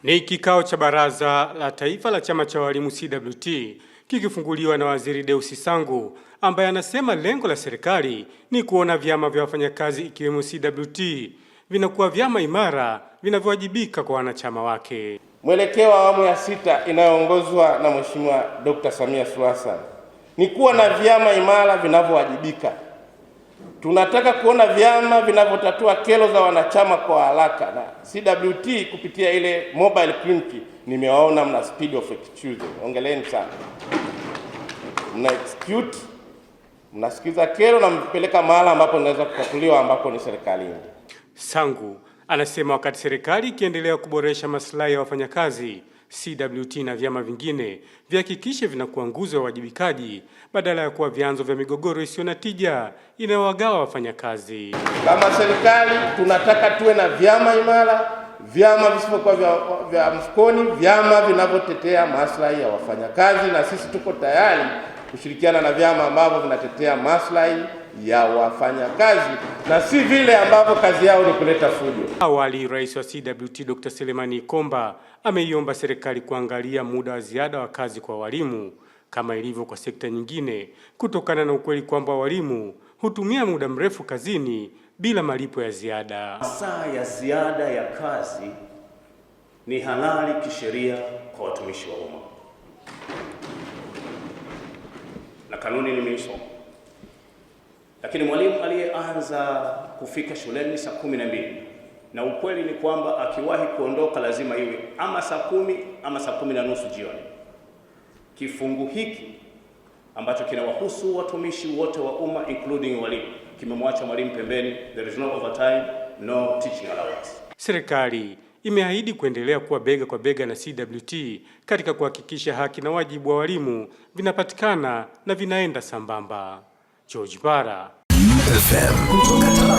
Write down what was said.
Ni kikao cha Baraza la Taifa la Chama cha Walimu CWT kikifunguliwa na Waziri Deusi Sangu, ambaye anasema lengo la serikali ni kuona vyama vya wafanyakazi ikiwemo CWT vinakuwa vyama imara vinavyowajibika kwa wanachama wake. Mwelekeo wa awamu ya sita inayoongozwa na Mheshimiwa Dr. Samia Suluhu Hassan ni kuwa na vyama imara vinavyowajibika. Tunataka kuona vyama vinavyotatua kero za wanachama kwa haraka, na CWT kupitia ile mobile clinic nimewaona mna speed of execution. Ongeleni sana. Mna execute, mnasikiza kero na mpeleka mahala ambapo inaweza kutatuliwa ambapo ni serikalini. Sangu anasema wakati serikali ikiendelea kuboresha maslahi ya wafanyakazi, CWT na vyama vingine vihakikishe vinakuwa nguzo ya uwajibikaji badala ya kuwa vyanzo vya migogoro isiyo na tija inayowagawa wafanyakazi. Kama serikali tunataka tuwe na vyama imara, vyama visivyokuwa vya mfukoni, vyama vinavyotetea maslahi ya wafanyakazi, na sisi tuko tayari kushirikiana na vyama ambavyo vinatetea maslahi ya wafanyakazi na si vile ambavyo kazi yao ni kuleta fujo. Awali, Rais wa CWT Dr. Selemani Ikomba ameiomba serikali kuangalia muda wa ziada wa kazi kwa walimu kama ilivyo kwa sekta nyingine, kutokana na ukweli kwamba walimu hutumia muda mrefu kazini bila malipo ya ziada. Saa ya ziada ya kazi ni halali kisheria kwa watumishi wa umma, na kanuni nimeisoma. Lakini mwalimu aliyeanza kufika shuleni saa 12, na ukweli ni kwamba akiwahi kuondoka lazima iwe ama saa 10 ama saa 10:30 jioni. Kifungu hiki ambacho kinawahusu watumishi wote wa umma including walimu kimemwacha mwalimu pembeni. There is no overtime, no teaching allowance. Serikali imeahidi kuendelea kuwa bega kwa bega na CWT katika kuhakikisha haki na wajibu wa walimu vinapatikana na vinaenda sambamba. George Bara, FM.